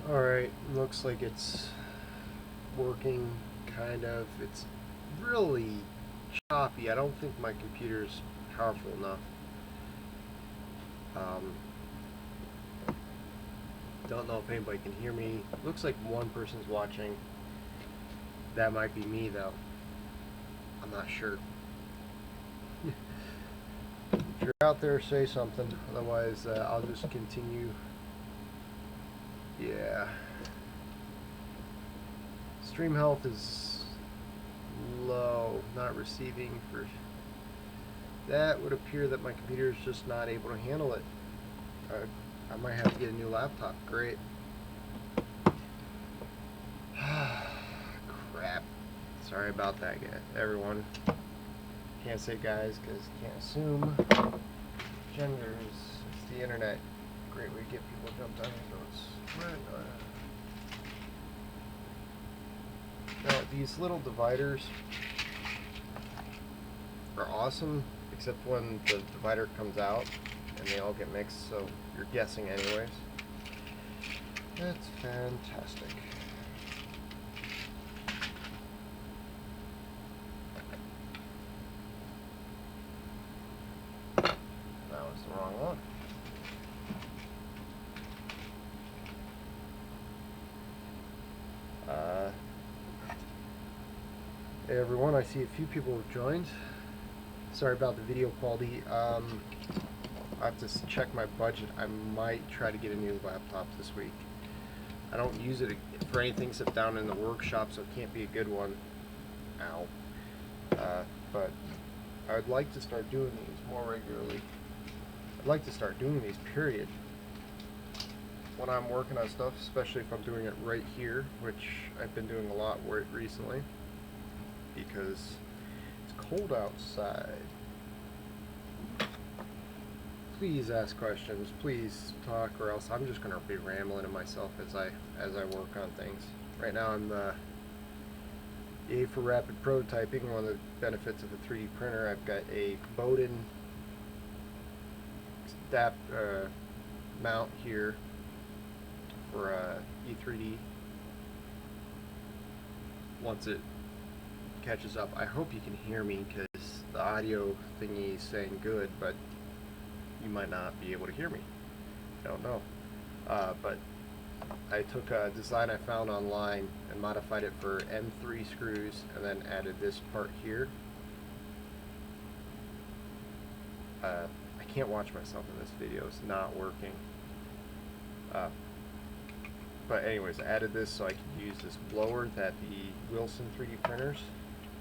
Alright, looks like it's working, kind of. It's really choppy. I don't think my computer's powerful enough. Um, don't know if anybody can hear me. Looks like one person's watching. That might be me, though. I'm not sure. If you're out there, say something. Otherwise, I'll just continue. Yeah. Stream health is low, not receiving for. That would appear that my computer is just not able to handle it. I might have to get a new laptop. Great. Crap. Sorry about that, everyone. Can't say guys because can't assume genders. It's the internet. Great way to get people jumped on your notes. Now, these little dividers are awesome, except when the divider comes out and they all get mixed, so you're guessing anyways. That's fantastic. That was the wrong one. Hey everyone, I see a few people have joined. Sorry about the video quality. I have to check my budget. I might try to get a new laptop this week. I don't use it for anything except down in the workshop, so it can't be a good one. Ow. But I would like to start doing these more regularly. I'd like to start doing these, period. When I'm working on stuff, especially if I'm doing it right here, which I've been doing a lot recently, because it's cold outside. Please ask questions, please talk, or else I'm just gonna be rambling to myself as I work on things. Right now I'm A for rapid prototyping. One of the benefits of a 3D printer, I've got a Bowden mount here for E3D. Once it catches up, I hope you can hear me because the audio thingy is saying good, but you might not be able to hear me. I don't know. But I took a design I found online and modified it for M3 screws and then added this part here. I can't watch myself in this video. It's not working. But anyways, I added this so I could use this blower that the Wilson 3D printers,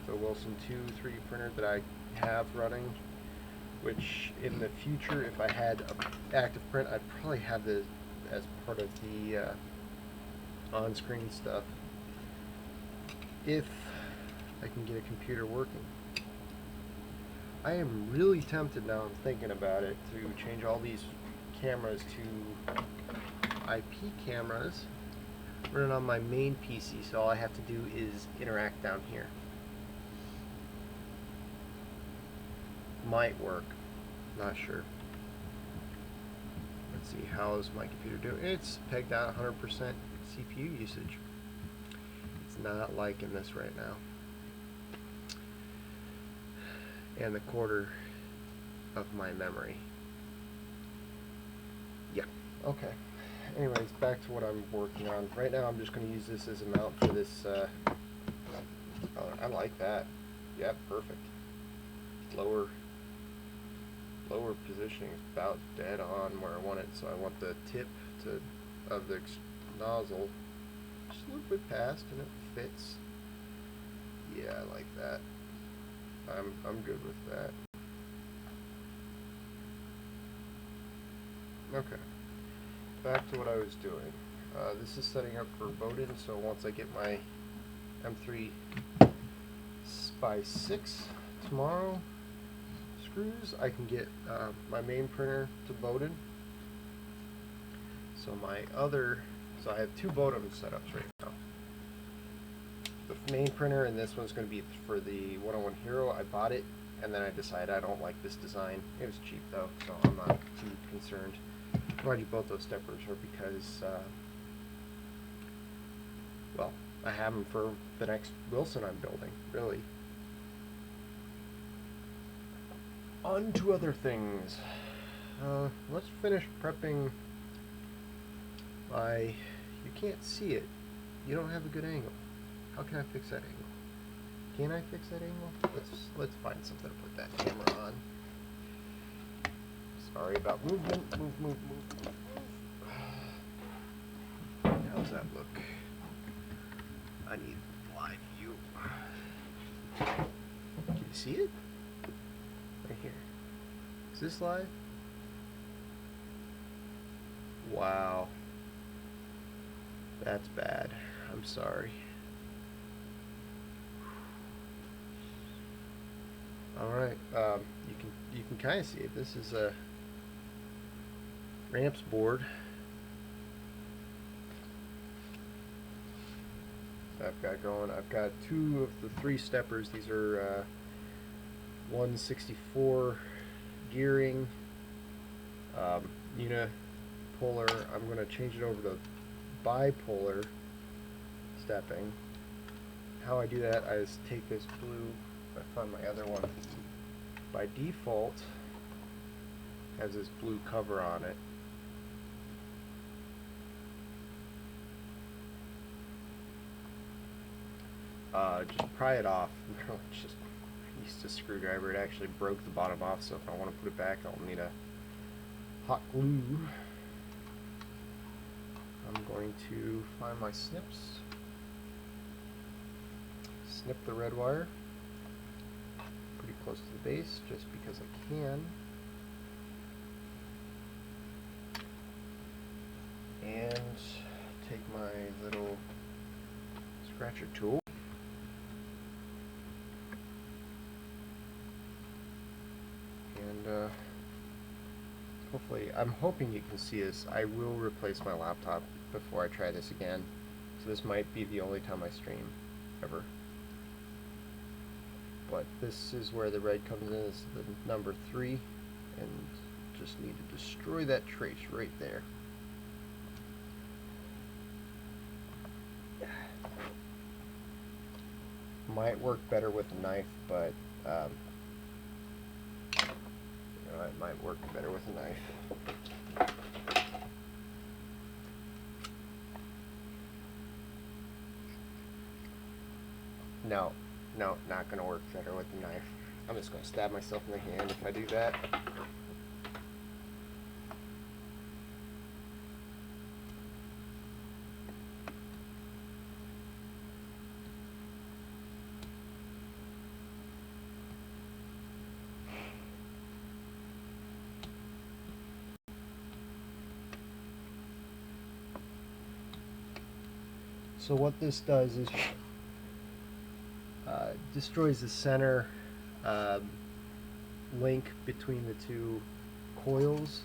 the Wilson 2 3D printer that I have running, which in the future, if I had active print, I'd probably have this as part of the on-screen stuff if I can get a computer working. I am really tempted now, I'm thinking about it, to change all these cameras to IP cameras running on my main PC, so all I have to do is interact down here. Might work, not sure. Let's see, how's my computer doing? It's pegged out 100% CPU usage. It's not liking this right now. And the quarter of my memory. Yeah, okay. Anyways, back to what I'm working on. Right now I'm just going to use this as a mount for this, oh, I like that. Yeah, perfect. Lower positioning is about dead on where I want it, so I want the tip of the nozzle just a little bit past, and it fits. Yeah, I like that. I'm good with that. Okay, back to what I was doing. This is setting up for Bowden, so once I get my M3 by 6 tomorrow screws, I can get my main printer to Bowden. So I have two Bowden setups right now. The main printer, and this one's going to be for the 101 Hero. I bought it, and then I decided I don't like this design. It was cheap though, so I'm not too concerned. Why I do both those steppers are because Well, I have them for the next Wilson I'm building, really. On to other things. Let's finish prepping my... You can't see it. You don't have a good angle. How can I fix that angle? Can I fix that angle? Let's find something to put that camera on. Sorry about movement. Move. How's that look? I need live view. Can you see it? Right here. Is this live? Wow. That's bad. I'm sorry. Alright, you can kind of see it. This is a ramps board I've got going. I've got 2 of the 3 steppers. These are 164 gearing, unipolar. I'm going to change it over to bipolar stepping. How I do that, I just take this blue, I find my other one, by default has this blue cover on it. Just pry it off. Just used a screwdriver. It actually broke the bottom off, so if I want to put it back, I'll need a hot glue. I'm going to find my snips. Snip the red wire pretty close to the base, just because I can. And take my little scratcher tool. And hopefully, I'm hoping you can see this. I will replace my laptop before I try this again. So this might be the only time I stream ever. But this is where the red comes in. This is the number 3. And just need to destroy that trace right there. Might work better with a knife, but it might work better with a knife. No, not gonna work better with a knife. I'm just gonna stab myself in the hand if I do that. So what this does is destroys the center link between the 2 coils,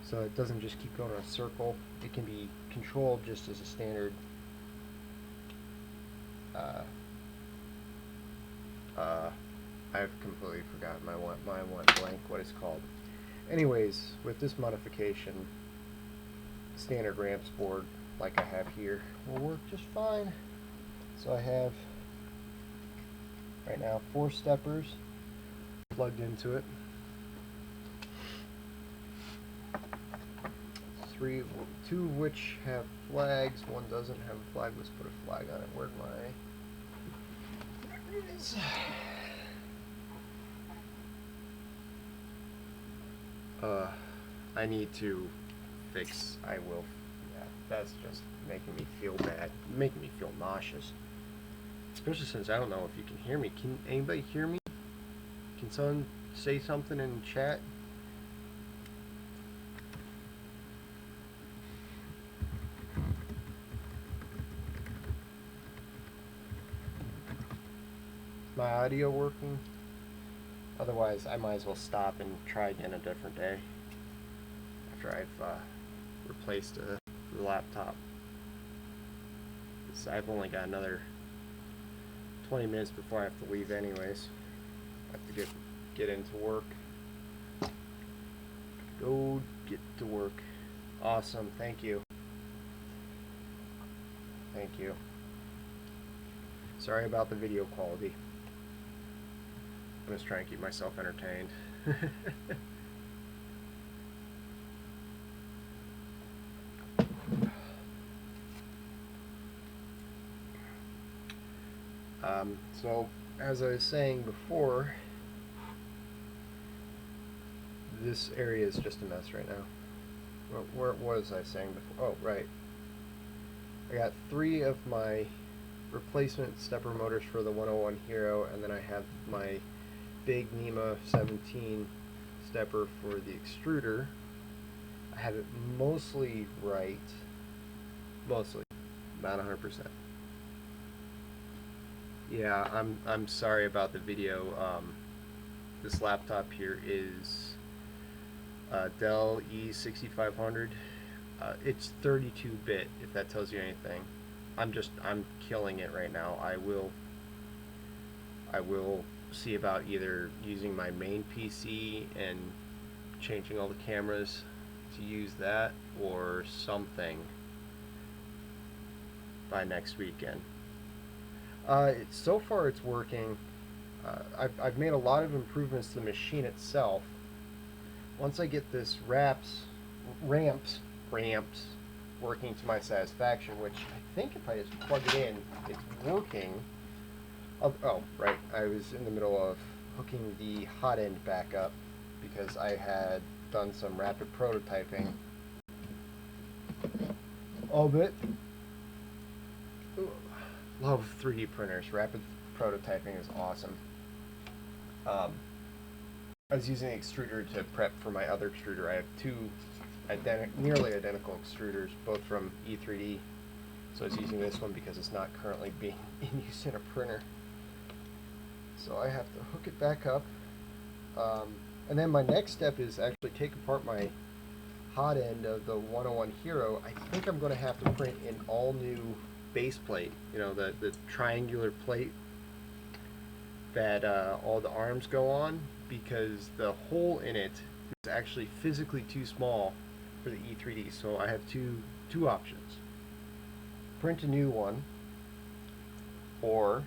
so it doesn't just keep going in a circle. It can be controlled just as a standard I've completely forgotten my one blank what it's called. Anyways, with this modification, standard ramps board like I have here will work just fine. So I have right now 4 steppers plugged into it. 2 of which have flags, 1 doesn't have a flag. Let's put a flag on it. Where'd my... There it is. I need to fix... I will... Yeah, that's just making me feel bad. Making me feel nauseous. Especially since I don't know if you can hear me. Can anybody hear me? Can someone say something in chat? Is my audio working? Otherwise, I might as well stop and try again a different day after I've replaced the laptop. I've only got another 20 minutes before I have to leave anyways. I have to get into work. Go get to work. Awesome, thank you. Thank you. Sorry about the video quality. I'm just trying to keep myself entertained. So, as I was saying before, this area is just a mess right now. What was I saying before? Oh, right. I got 3 of my replacement stepper motors for the 101 Hero, and then I have my big NEMA 17 stepper for the extruder. I have it mostly right. Mostly. Not 100%. Yeah, I'm sorry about the video. This laptop here is Dell E6500. It's 32-bit, if that tells you anything. I'm killing it right now. I will see about either using my main PC and changing all the cameras to use that or something by next weekend. So far it's working. I've made a lot of improvements to the machine itself. Once I get this ramps working to my satisfaction, which I think if I just plug it in, it's working. Oh, right, I was in the middle of hooking the hot end back up because I had done some rapid prototyping of it. Love 3D printers. Rapid prototyping is awesome. I was using the extruder to prep for my other extruder. I have 2 nearly identical extruders, both from E3D. So I was using this one because it's not currently being in use in a printer. So I have to hook it back up. And then my next step is actually take apart my hot end of the 101 Hero. I think I'm going to have to print an all new base plate, you know, the triangular plate that all the arms go on, because the hole in it is actually physically too small for the E3D. So I have two options: print a new one, or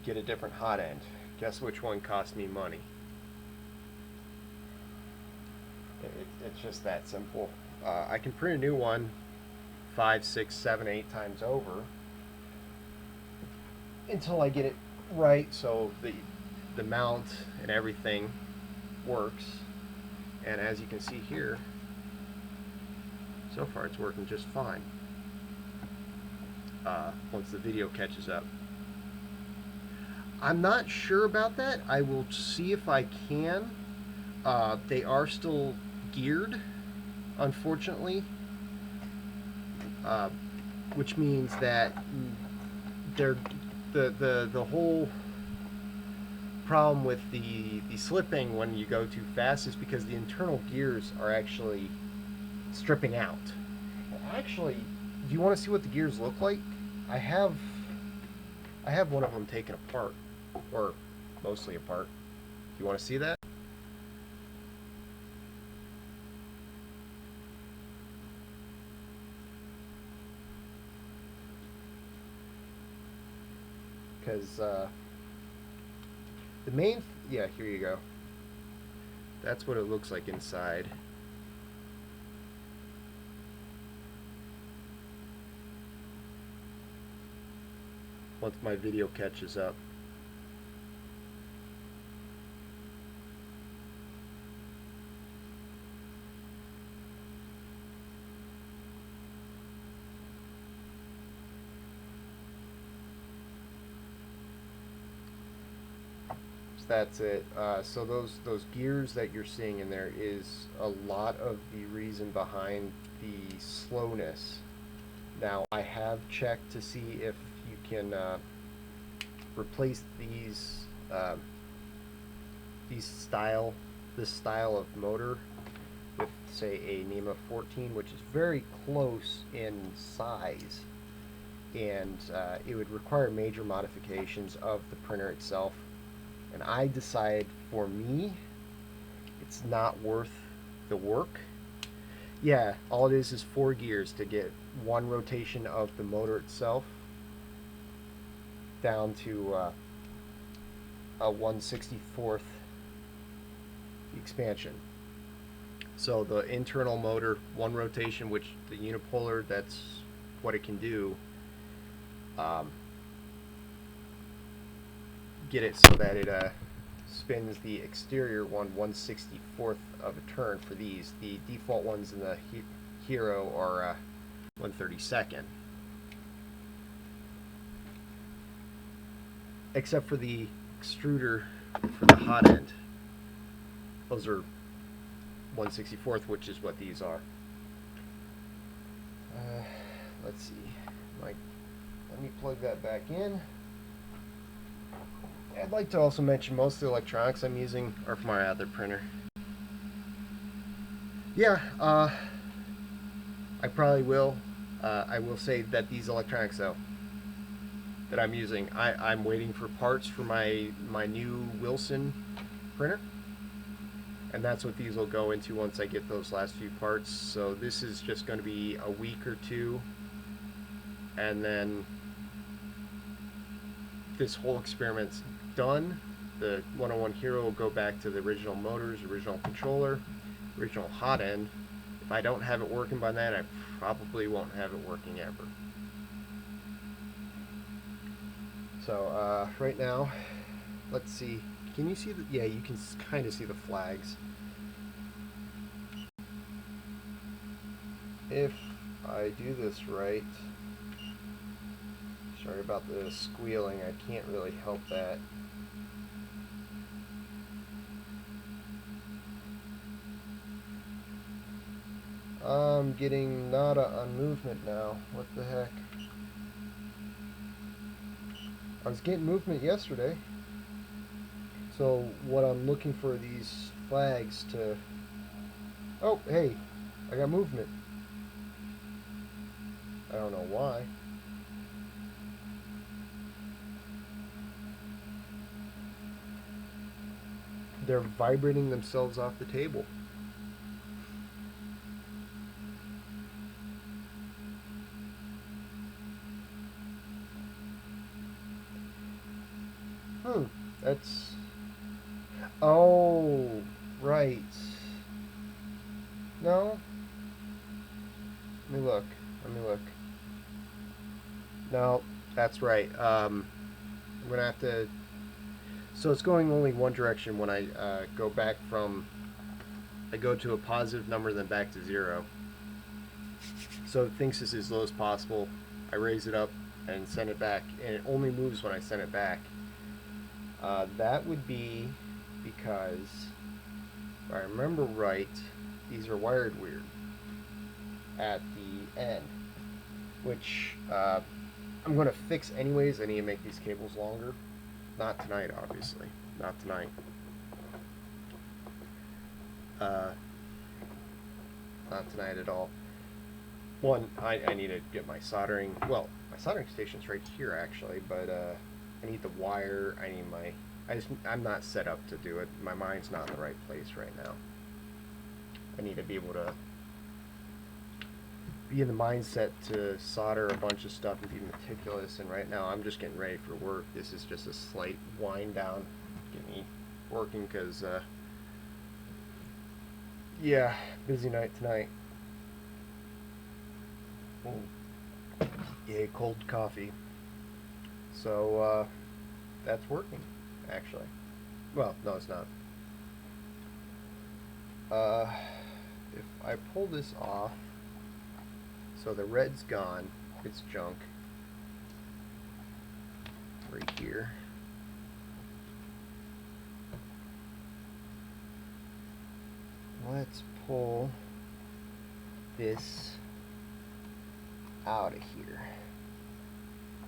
get a different hot end. Guess which one cost me money? It's just that simple. I can print a new one 5, 6, 7, 8 times over until I get it right, so the mount and everything works. And as you can see here, so far it's working just fine. Once the video catches up, I'm not sure about that. I will see if I can. They are still geared, unfortunately, which means that they're the whole problem with the slipping when you go too fast is because the internal gears are actually stripping out. Actually, do you want to see what the gears look like? I have one of them taken apart, or mostly apart. Do you want to see that? Because the main, yeah, here you go. That's what it looks like inside. Once my video catches up. That's it. So those gears that you're seeing in there is a lot of the reason behind the slowness. Now I have checked to see if you can replace this style of motor with, say, a NEMA 14, which is very close in size, and it would require major modifications of the printer itself. And I decided, for me, it's not worth the work. Yeah, all it is 4 gears to get one rotation of the motor itself down to a 1/64th expansion. So the internal motor, one rotation, which the unipolar, that's what it can do. Um, get it so that it spins the exterior 1/64th of a turn for these. The default ones in the Hero are 1/32. Except for the extruder for the hot end. Those are 1/64th, which is what these are. Let's see. Let me plug that back in. I'd like to also mention most of the electronics I'm using are from my other printer. Yeah, I probably will. I will say that these electronics, though, that I'm using, I'm waiting for parts for my new Wilson printer. And that's what these will go into once I get those last few parts. So this is just going to be a week or two. And then this whole experiment's done. The 101 Hero will go back to the original motors, original controller, original hot end. If I don't have it working by then, I probably won't have it working ever. So right now, let's see. Can you see the? Yeah, you can kind of see the flags. If I do this right, sorry about the squealing, I can't really help that. I'm getting nada on movement now. What the heck? I was getting movement yesterday. So what I'm looking for these flags to... Oh, hey, I got movement. I don't know why. They're vibrating themselves off the table. That's... Oh, right. No? Let me look. No, that's right. I'm going to have to... So it's going only one direction when I go back from... I go to a positive number, then back to 0. So it thinks this is as low as possible. I raise it up and send it back, and it only moves when I send it back. That would be because, if I remember right, these are wired weird at the end, which I'm going to fix anyways. I need to make these cables longer. Not tonight, obviously. Not tonight. Not tonight at all. One, I need to get my soldering... Well, my soldering station's right here, actually, but I need the wire. I need my... I'm not set up to do it. My mind's not in the right place right now. I need to be able to be in the mindset to solder a bunch of stuff and be meticulous, and right now I'm just getting ready for work. This is just a slight wind down, get me working, because yeah, busy night tonight. Yeah, cold coffee. So that's working, actually. Well, no, it's not. If I pull this off, so the red's gone, it's junk. Right here. Let's pull this out of here.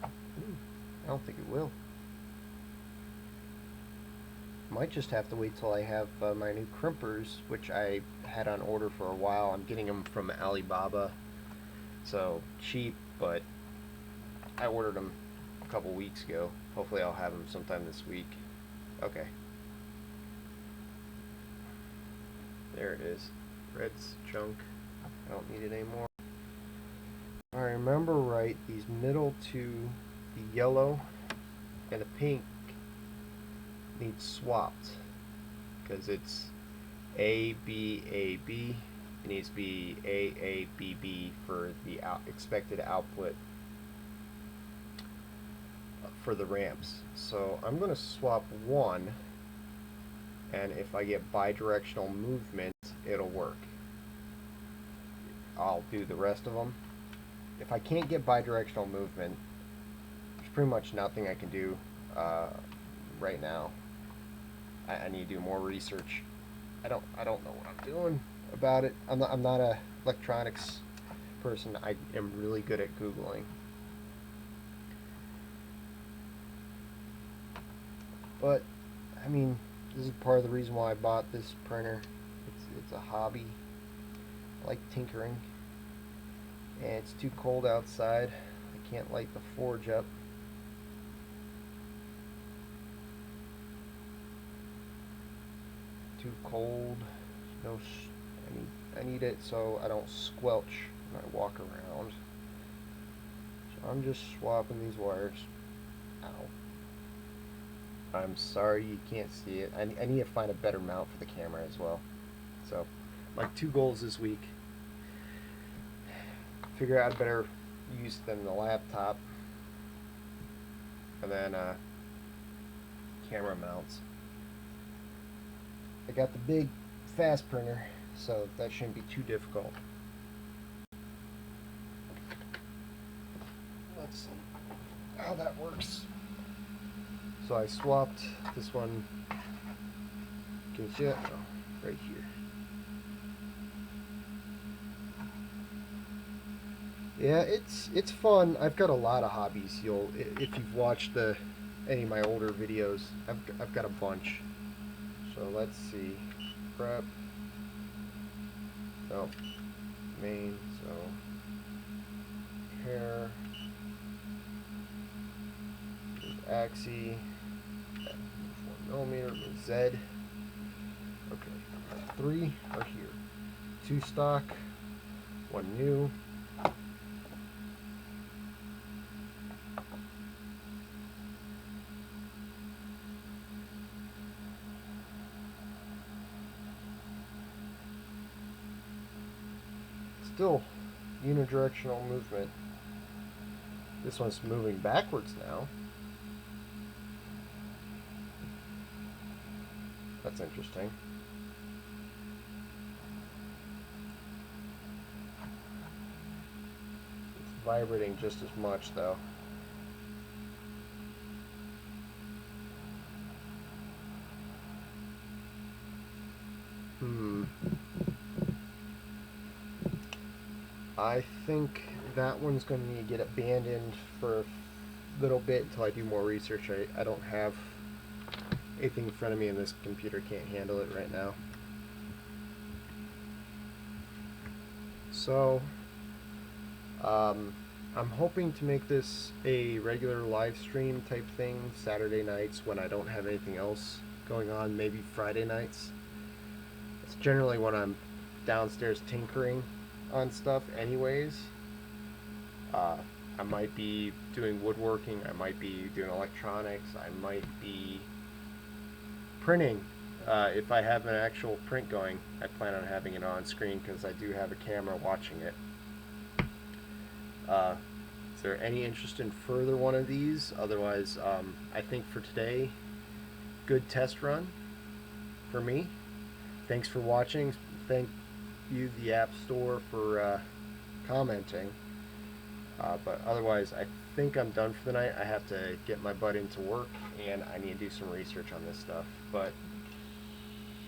I don't think it will. Might just have to wait till I have my new crimpers, which I had on order for a while. I'm getting them from Alibaba, so cheap, but I ordered them a couple weeks ago. Hopefully I'll have them sometime this week. Okay. There it is. Red's junk. I don't need it anymore. If I remember right, these middle two, the yellow and the pink, need swapped because it's A B A B. It needs to be A A B B for the expected output for the ramps. So I'm going to swap one, and if I get bidirectional movement, it'll work. I'll do the rest of them. If I can't get bidirectional movement, there's pretty much nothing I can do right now. I need to do more research. I don't know what I'm doing about it. I'm not a electronics person. I am really good at Googling. But I mean, this is part of the reason why I bought this printer. It's a hobby. I like tinkering. And it's too cold outside. I can't light the forge up. Too cold. No, I need it so I don't squelch when I walk around. So I'm just swapping these wires. Ow. I'm sorry you can't see it. I need to find a better mount for the camera as well. So, my 2 goals this week: figure out a better use than the laptop, and then camera mounts. I got the big fast printer, so that shouldn't be too difficult. Let's see how that works. So I swapped this one. Can you see it? Oh, right here. Yeah, it's fun. I've got a lot of hobbies. If you've watched any of my older videos, I've got a bunch. So let's see. Prep. No. Main. So hair. Axi. 4mm. Z. Okay. 3 are here. 2 stock. 1 new. Still unidirectional movement. This one's moving backwards now. That's interesting. It's vibrating just as much though. I think that one's going to need to get abandoned for a little bit until I do more research. I don't have anything in front of me, and this computer can't handle it right now. So, I'm hoping to make this a regular live stream type thing Saturday nights when I don't have anything else going on, maybe Friday nights. It's generally when I'm downstairs tinkering on stuff anyways. I might be doing woodworking, I might be doing electronics, I might be printing. If I have an actual print going, I plan on having it on screen because I do have a camera watching it. Is there any interest in further one of these? Otherwise, I think for today, good test run for me. Thanks for watching. Thank you, the App Store, for commenting. But otherwise, I think I'm done for the night. I have to get my butt into work, and I need to do some research on this stuff. But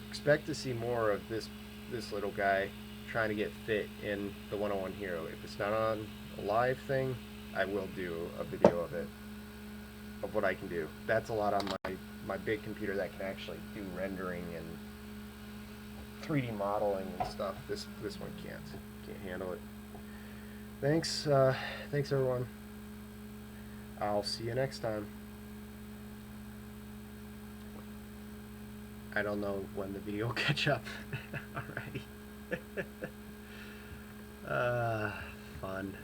expect to see more of this little guy trying to get fit in the 101 Hero. If it's not on a live thing, I will do a video of it, of what I can do. That's a lot on my big computer that can actually do rendering and 3D modeling and stuff. This one can't handle it. Thanks everyone. I'll see you next time. I don't know when the video will catch up. Alrighty. Fun.